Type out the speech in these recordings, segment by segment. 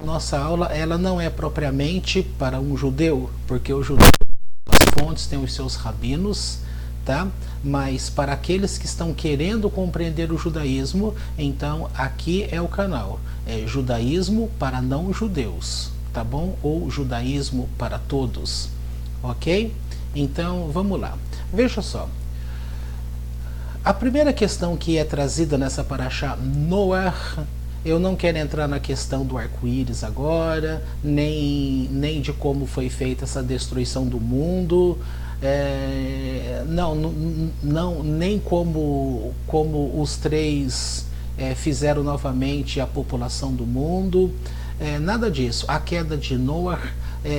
nossa aula ela não é propriamente para um judeu, porque o judeu, as fontes têm os seus rabinos, tá? Mas para aqueles que estão querendo compreender o judaísmo, então aqui é o canal. É judaísmo para não judeus, tá bom? Ou judaísmo para todos, ok? Então vamos lá. Veja só. A primeira questão que é trazida nessa parashá Noah, eu não quero entrar na questão do arco-íris agora, nem de como foi feita essa destruição do mundo, nem como os três fizeram novamente a população do mundo, nada disso. A queda de Noah,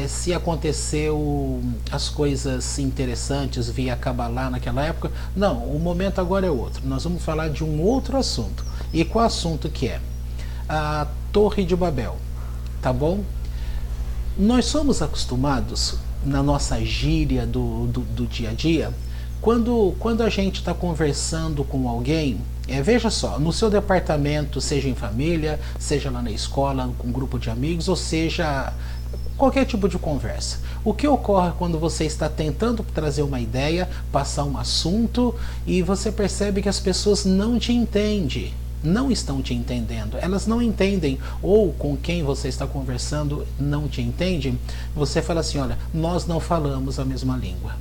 se aconteceu as coisas interessantes via Kabbalah naquela época, não, o momento agora é outro. Nós vamos falar de um outro assunto. E qual assunto que é? A Torre de Babel, tá bom? Nós somos acostumados, na nossa gíria do dia a dia, quando a gente está conversando com alguém, veja só, no seu departamento, seja em família, seja lá na escola, com um grupo de amigos, ou seja, qualquer tipo de conversa. O que ocorre quando você está tentando trazer uma ideia, passar um assunto, e você percebe que as pessoas não te entendem, não estão te entendendo, elas não entendem, ou com quem você está conversando não te entende, você fala assim, olha, nós não falamos a mesma língua.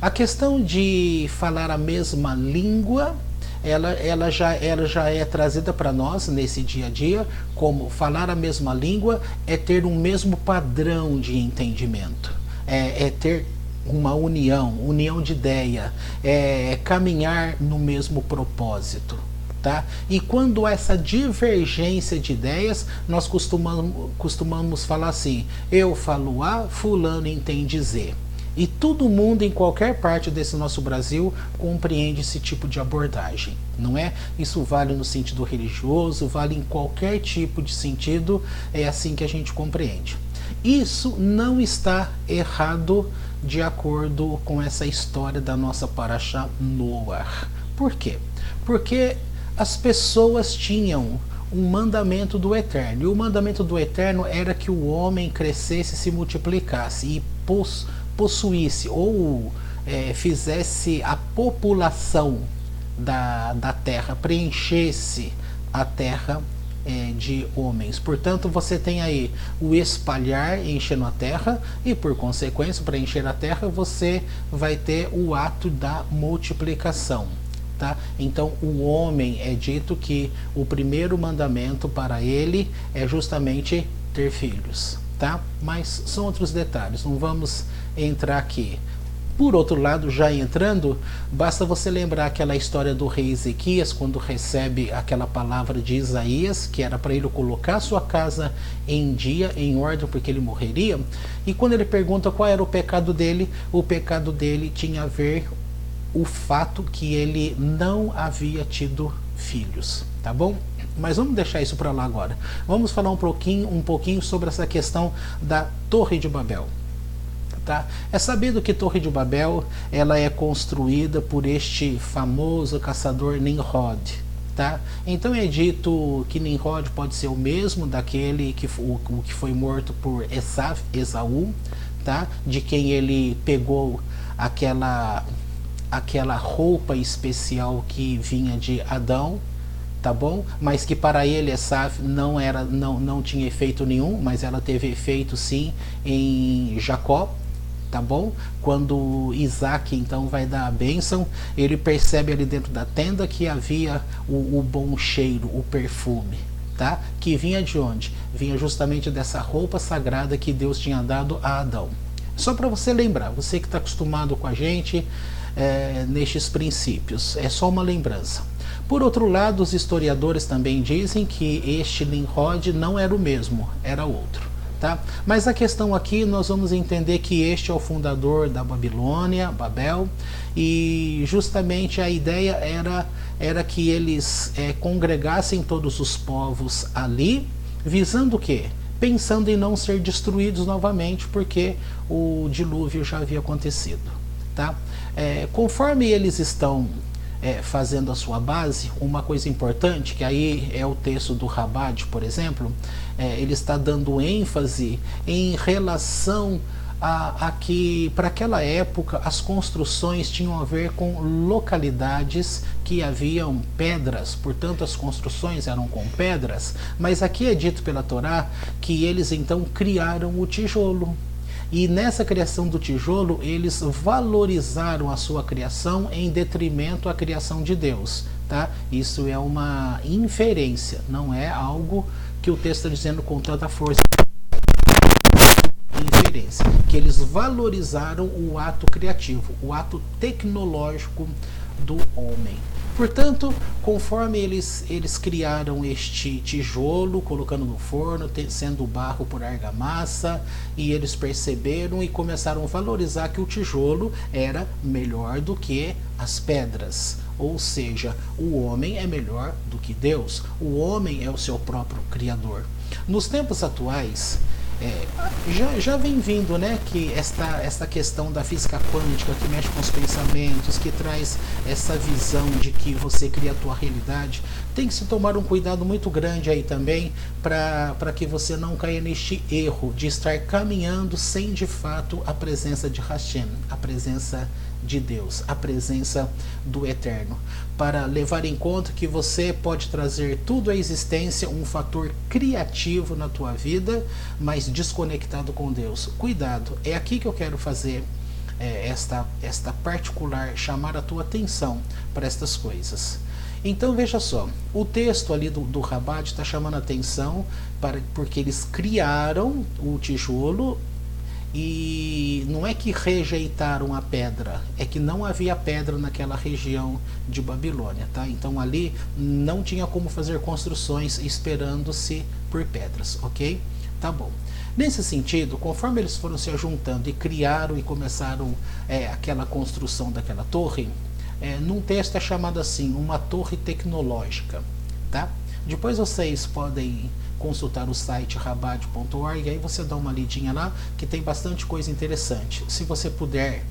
A questão de falar a mesma língua, ela já é trazida para nós nesse dia a dia, como falar a mesma língua é ter um mesmo padrão de entendimento, é ter uma união de ideia, é caminhar no mesmo propósito. Tá? E quando há essa divergência de ideias, nós costumamos falar assim, eu falo A, fulano entende Z. E todo mundo em qualquer parte desse nosso Brasil compreende esse tipo de abordagem, não é? Isso vale no sentido religioso, vale em qualquer tipo de sentido, é assim que a gente compreende. Isso não está errado de acordo com essa história da nossa parashá Noah. Por quê? Porque as pessoas tinham um mandamento do Eterno, e o mandamento do Eterno era que o homem crescesse, se multiplicasse e possuísse ou fizesse a população da terra, preenchesse a terra de homens. Portanto, você tem aí o espalhar enchendo a terra, e por consequência, para encher a terra, você vai ter o ato da multiplicação. Tá? Então o homem é dito que o primeiro mandamento para ele é justamente ter filhos, tá? Mas são outros detalhes, não vamos entrar aqui. Por outro lado, já entrando, basta você lembrar aquela história do rei Ezequias, quando recebe aquela palavra de Isaías, que era para ele colocar sua casa em dia, em ordem, porque ele morreria, e quando ele pergunta qual era o pecado dele tinha a ver o fato que ele não havia tido filhos, tá bom? Mas vamos deixar isso para lá agora. Vamos falar um pouquinho sobre essa questão da Torre de Babel. Tá? É sabido que Torre de Babel ela é construída por este famoso caçador Nimrod. Tá? Então é dito que Nimrod pode ser o mesmo daquele que foi morto por Esaú, tá? De quem ele pegou aquela roupa especial que vinha de Adão, tá bom? Mas que para ele Esaf não tinha efeito nenhum, mas ela teve efeito sim em Jacó, tá bom? Quando Isaac então vai dar a bênção, ele percebe ali dentro da tenda que havia o bom cheiro, o perfume, tá? Que vinha de onde? Vinha justamente dessa roupa sagrada que Deus tinha dado a Adão. Só para você lembrar, você que está acostumado com a gente nestes princípios, é só uma lembrança. Por outro lado, os historiadores também dizem que este Nimrod não era o mesmo, era outro. Tá? Mas a questão aqui, nós vamos entender que este é o fundador da Babilônia, Babel, e justamente a ideia era que eles congregassem todos os povos ali, visando o quê? Pensando em não ser destruídos novamente, porque o dilúvio já havia acontecido. Tá? Conforme eles estão fazendo a sua base, uma coisa importante, que aí é o texto do Rabat, por exemplo, ele está dando ênfase em relação a que, para aquela época, as construções tinham a ver com localidades que haviam pedras, portanto as construções eram com pedras, mas aqui é dito pela Torá que eles então criaram o tijolo. E nessa criação do tijolo, eles valorizaram a sua criação em detrimento à criação de Deus. Tá? Isso é uma inferência, não é algo que o texto está dizendo com tanta força. Inferência, que eles valorizaram o ato criativo, o ato tecnológico do homem. Portanto, conforme eles criaram este tijolo, colocando no forno, sendo barro por argamassa, e eles perceberam e começaram a valorizar que o tijolo era melhor do que as pedras. Ou seja, o homem é melhor do que Deus. O homem é o seu próprio criador. Nos tempos atuais, já vem vindo, né, que esta questão da física quântica, que mexe com os pensamentos, que traz essa visão de que você cria a tua realidade, tem que se tomar um cuidado muito grande aí também para que você não caia neste erro de estar caminhando sem de fato a presença de Hashem, a presença de Deus, a presença do Eterno, para levar em conta que você pode trazer tudo à existência, um fator criativo na tua vida, mas desconectado com Deus. Cuidado, é aqui que eu quero fazer esta particular, chamar a tua atenção para estas coisas. Então veja só, o texto ali do Rabat está chamando a atenção porque eles criaram o tijolo. E não é que rejeitaram a pedra, é que não havia pedra naquela região de Babilônia, tá? Então ali não tinha como fazer construções esperando-se por pedras, ok? Tá bom. Nesse sentido, conforme eles foram se ajuntando e criaram e começaram aquela construção daquela torre, num texto é chamado assim, uma torre tecnológica, tá? Depois vocês podem consultar o site rabat.org, e aí você dá uma lidinha lá, que tem bastante coisa interessante. Se você puder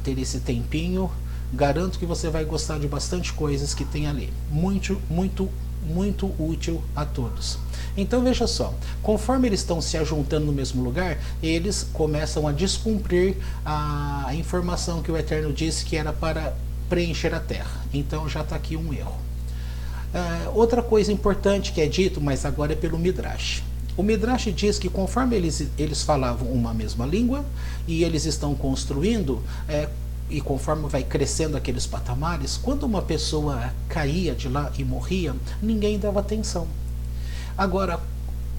ter esse tempinho, garanto que você vai gostar de bastante coisas que tem ali. Muito, muito, muito útil a todos. Então veja só, conforme eles estão se ajuntando no mesmo lugar, eles começam a descumprir a informação que o Eterno disse que era para preencher a terra. Então já está aqui um erro. Outra coisa importante que é dito, mas agora é pelo Midrash. O Midrash diz que conforme eles falavam uma mesma língua e eles estão construindo, e conforme vai crescendo aqueles patamares, quando uma pessoa caía de lá e morria, ninguém dava atenção. Agora,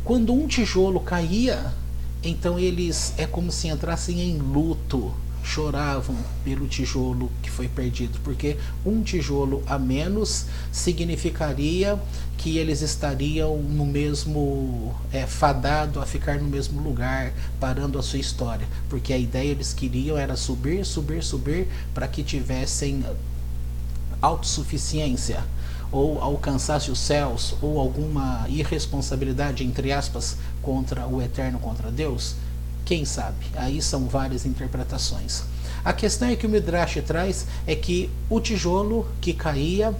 quando um tijolo caía, então eles é como se entrassem em luto, choravam pelo tijolo que foi perdido, porque um tijolo a menos significaria que eles estariam no mesmo fadado a ficar no mesmo lugar, parando a sua história, porque a ideia eles queriam era subir, subir, subir, para que tivessem autossuficiência, ou alcançasse os céus, ou alguma irresponsabilidade, entre aspas, contra o Eterno, contra Deus. Quem sabe? Aí são várias interpretações. A questão é que o Midrash traz é que o tijolo que caía,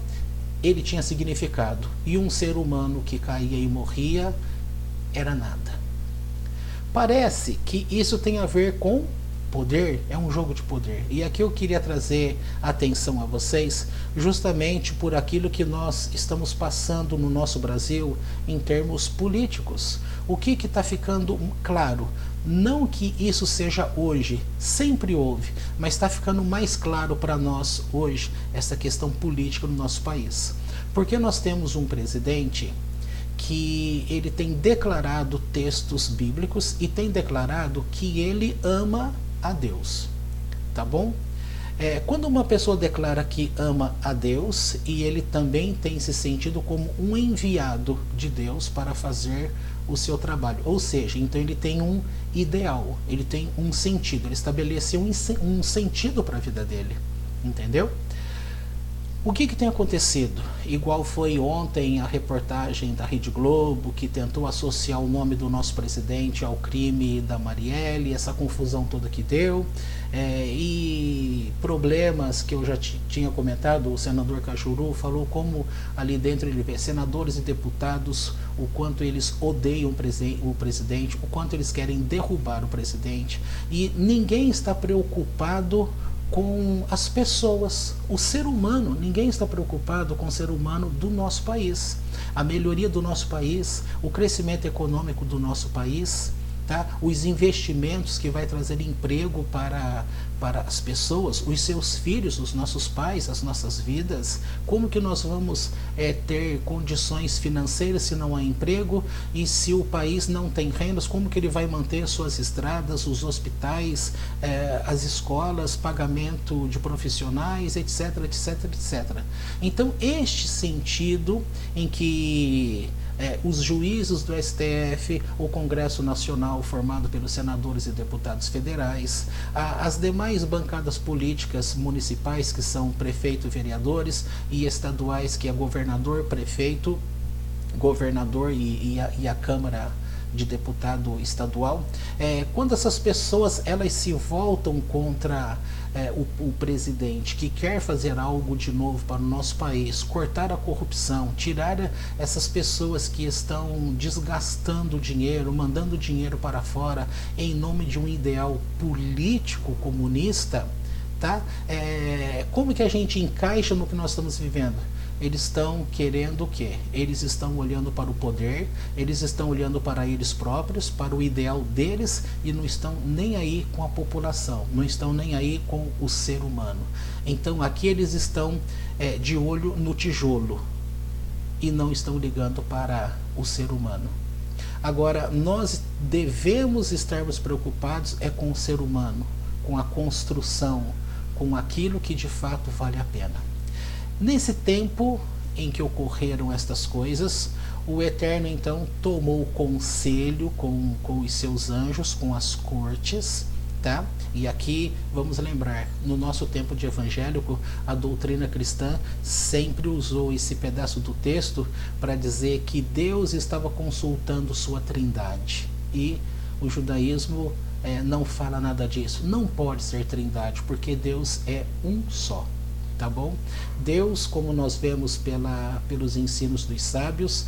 ele tinha significado, e um ser humano que caía e morria era nada. Parece que isso tem a ver com poder, é um jogo de poder. E aqui eu queria trazer atenção a vocês justamente por aquilo que nós estamos passando no nosso Brasil em termos políticos. O que está ficando claro? Não que isso seja hoje, sempre houve, mas está ficando mais claro para nós hoje essa questão política no nosso país. Porque nós temos um presidente que ele tem declarado textos bíblicos e tem declarado que ele ama a Deus, tá bom? Quando uma pessoa declara que ama a Deus e ele também tem se sentido como um enviado de Deus para fazer o seu trabalho, ou seja, então ele tem um ideal, ele tem um sentido, ele estabeleceu um sentido para a vida dele, entendeu? O que tem acontecido? Igual foi ontem a reportagem da Rede Globo, que tentou associar o nome do nosso presidente ao crime da Marielle, essa confusão toda que deu, e problemas que eu já tinha comentado, o senador Cajuru falou como ali dentro ele vê senadores e deputados, o quanto eles odeiam o presidente, o quanto eles querem derrubar o presidente, e ninguém está preocupado com as pessoas, o ser humano. Ninguém está preocupado com o ser humano do nosso país, a melhoria do nosso país, o crescimento econômico do nosso país, tá? Os investimentos que vai trazer emprego para as pessoas, os seus filhos, os nossos pais, as nossas vidas. Como que nós vamos ter condições financeiras se não há emprego, e se o país não tem rendas, como que ele vai manter suas estradas, os hospitais, as escolas, pagamento de profissionais, etc, etc, etc. Então este sentido em que os juízes do STF, o Congresso Nacional formado pelos senadores e deputados federais, as demais bancadas políticas municipais, que são prefeito e vereadores, e estaduais, que é governador, prefeito, governador e a Câmara de deputado estadual, quando essas pessoas elas se voltam contra o presidente, que quer fazer algo de novo para o nosso país, cortar a corrupção, tirar essas pessoas que estão desgastando dinheiro, mandando dinheiro para fora em nome de um ideal político comunista, tá? Como que a gente encaixa no que nós estamos vivendo? Eles estão querendo o quê? Eles estão olhando para o poder, eles estão olhando para eles próprios, para o ideal deles, e não estão nem aí com a população, não estão nem aí com o ser humano. Então aqui eles estão de olho no tijolo e não estão ligando para o ser humano. Agora, nós devemos estarmos preocupados com o ser humano, com a construção, com aquilo que de fato vale a pena. Nesse tempo em que ocorreram estas coisas, o Eterno então tomou conselho com os seus anjos, com as cortes, tá? E aqui vamos lembrar, no nosso tempo de evangélico, a doutrina cristã sempre usou esse pedaço do texto para dizer que Deus estava consultando sua trindade, e o judaísmo não fala nada disso. Não pode ser trindade, porque Deus é um só. Tá bom? Deus, como nós vemos pelos ensinos dos sábios,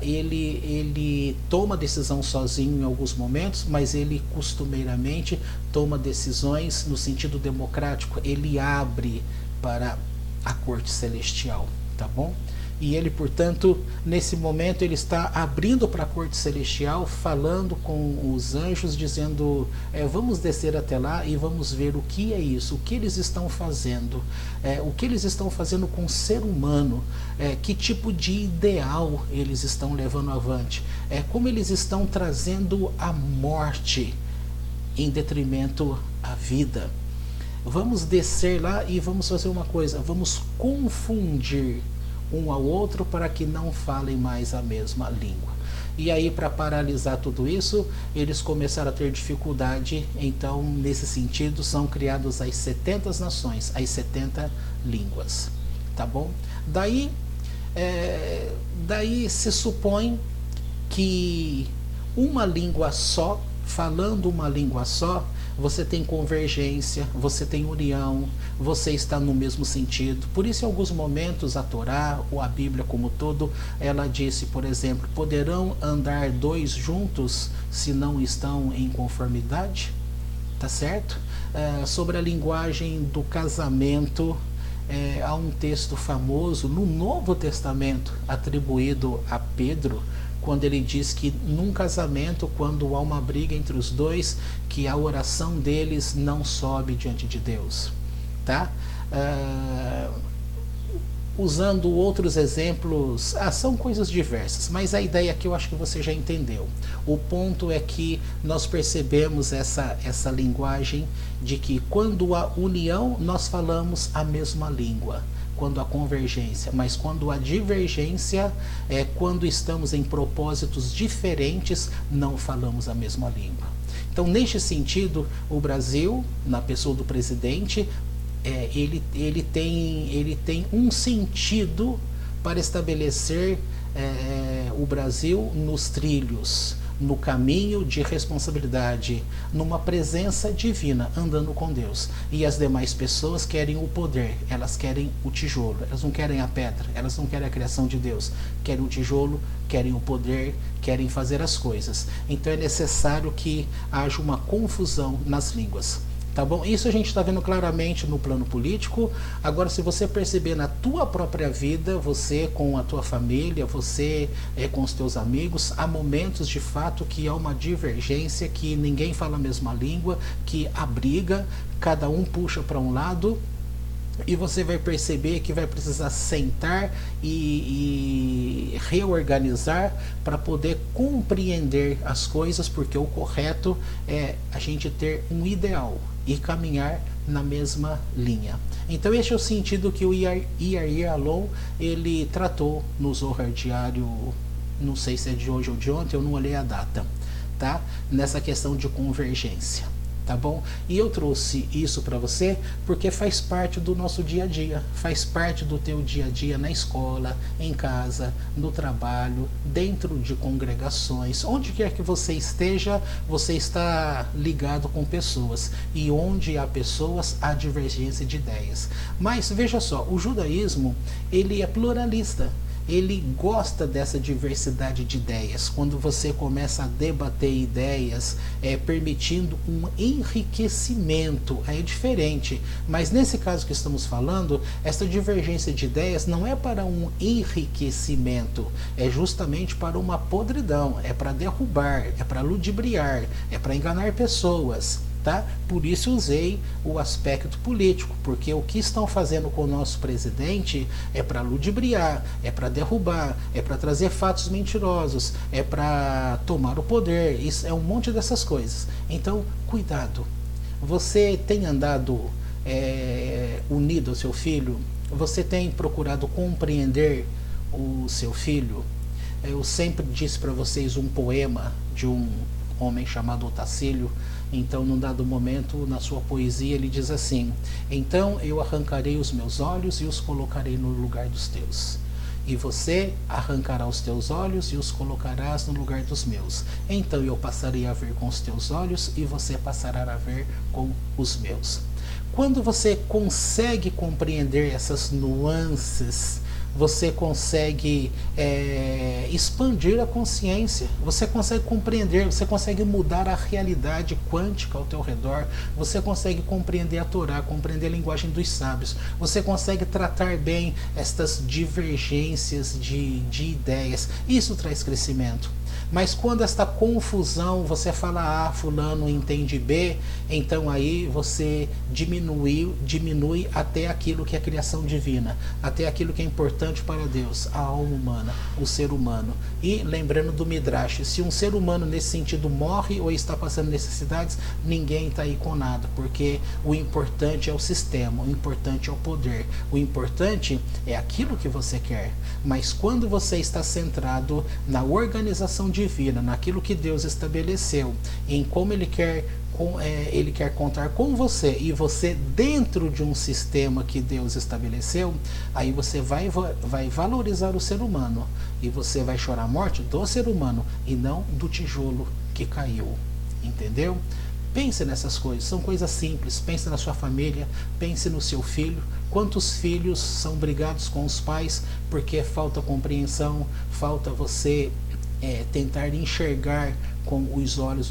ele toma decisão sozinho em alguns momentos, mas ele costumeiramente toma decisões no sentido democrático. Ele abre para a corte celestial, tá bom? E ele, portanto, nesse momento ele está abrindo para a corte celestial, falando com os anjos, dizendo, vamos descer até lá e vamos ver o que é isso, o que eles estão fazendo, o que eles estão fazendo com o ser humano, que tipo de ideal eles estão levando avante, como eles estão trazendo a morte em detrimento à vida. Vamos descer lá e vamos fazer uma coisa, vamos confundir um ao outro para que não falem mais a mesma língua. E aí, para paralisar tudo isso, eles começaram a ter dificuldade. Então, nesse sentido, são criadas as 70 nações, as 70 línguas, tá bom? Daí se supõe que uma língua só, falando uma língua só, você tem convergência, você tem união, você está no mesmo sentido. Por isso, em alguns momentos, a Torá, ou a Bíblia como todo, ela disse, por exemplo, poderão andar dois juntos se não estão em conformidade? Tá certo? Sobre a linguagem do casamento, há um texto famoso no Novo Testamento atribuído a Pedro, quando ele diz que num casamento, quando há uma briga entre os dois, que a oração deles não sobe diante de Deus, tá? Usando outros exemplos, são coisas diversas, mas a ideia aqui eu acho que você já entendeu. O ponto é que nós percebemos essa linguagem de que quando há união, nós falamos a mesma língua, quando há convergência, mas quando há divergência, quando estamos em propósitos diferentes, não falamos a mesma língua. Então, neste sentido, o Brasil, na pessoa do presidente, ele tem um sentido para estabelecer o Brasil nos trilhos, no caminho de responsabilidade, numa presença divina, andando com Deus. E as demais pessoas querem o poder, elas querem o tijolo, elas não querem a pedra, elas não querem a criação de Deus, querem o tijolo, querem o poder, querem fazer as coisas. Então é necessário que haja uma confusão nas línguas. Tá bom? Isso a gente está vendo claramente no plano político. Agora, se você perceber na tua própria vida, você com a tua família, você com os teus amigos, há momentos de fato que há uma divergência, que ninguém fala a mesma língua, que há briga, cada um puxa para um lado, e você vai perceber que vai precisar sentar e reorganizar para poder compreender as coisas, porque o correto é a gente ter um ideal e caminhar na mesma linha. Então este é o sentido que o Yair Alon ele tratou no Zohar Diário, não sei se é de hoje ou de ontem, eu não olhei a data, tá? Nessa questão de convergência. Tá bom? E eu trouxe isso para você porque faz parte do nosso dia a dia, faz parte do teu dia a dia na escola, em casa, no trabalho, dentro de congregações, onde quer que você esteja, você está ligado com pessoas, e onde há pessoas, há divergência de ideias. Mas veja só, o judaísmo, ele é pluralista. Ele gosta dessa diversidade de ideias. Quando você começa a debater ideias, permitindo um enriquecimento, é diferente. Mas nesse caso que estamos falando, essa divergência de ideias não é para um enriquecimento, é justamente para uma podridão, é para derrubar, é para ludibriar, é para enganar pessoas. Tá? Por isso usei o aspecto político, porque o que estão fazendo com o nosso presidente é para ludibriar, é para derrubar, é para trazer fatos mentirosos, é para tomar o poder, isso é um monte dessas coisas. Então, cuidado. Você tem andado unido ao seu filho? Você tem procurado compreender o seu filho? Eu sempre disse para vocês um poema de um homem chamado Otacílio. Então, num dado momento, na sua poesia, ele diz assim: então eu arrancarei os meus olhos e os colocarei no lugar dos teus. E você arrancará os teus olhos e os colocarás no lugar dos meus. Então eu passarei a ver com os teus olhos e você passará a ver com os meus. Quando você consegue compreender essas nuances, você consegue expandir a consciência, você consegue compreender, você consegue mudar a realidade quântica ao teu redor, você consegue compreender a Torá, compreender a linguagem dos sábios, você consegue tratar bem estas divergências de ideias. Isso traz crescimento. Mas quando esta confusão, você fala A, fulano entende B, então aí você diminui até aquilo que é criação divina, até aquilo que é importante para Deus, a alma humana, o ser humano. E lembrando do Midrash, se um ser humano nesse sentido morre ou está passando necessidades, ninguém está aí com nada, porque o importante é o sistema, o importante é o poder, o importante é aquilo que você quer. Mas quando você está centrado na organização divina, naquilo que Deus estabeleceu, em como Ele quer contar com você, e você dentro de um sistema que Deus estabeleceu, aí você vai valorizar o ser humano, e você vai chorar a morte do ser humano e não do tijolo que caiu. Entendeu? Pense nessas coisas, são coisas simples. Pense na sua família, pense no seu filho. Quantos filhos são brigados com os pais porque falta compreensão, falta você tentar enxergar com os olhos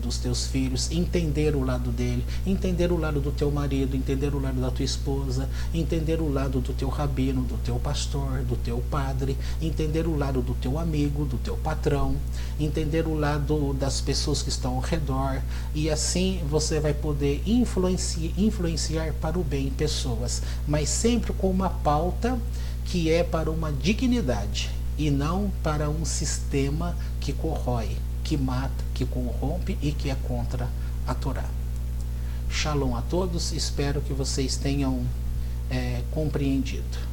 dos teus filhos, entender o lado dele, entender o lado do teu marido, entender o lado da tua esposa, entender o lado do teu rabino, do teu pastor, do teu padre, entender o lado do teu amigo, do teu patrão, entender o lado das pessoas que estão ao redor, e assim você vai poder influenciar para o bem pessoas, mas sempre com uma pauta que é para uma dignidade e não para um sistema que corrói, que mata, que corrompe e que é contra a Torá. Shalom a todos, espero que vocês tenham compreendido.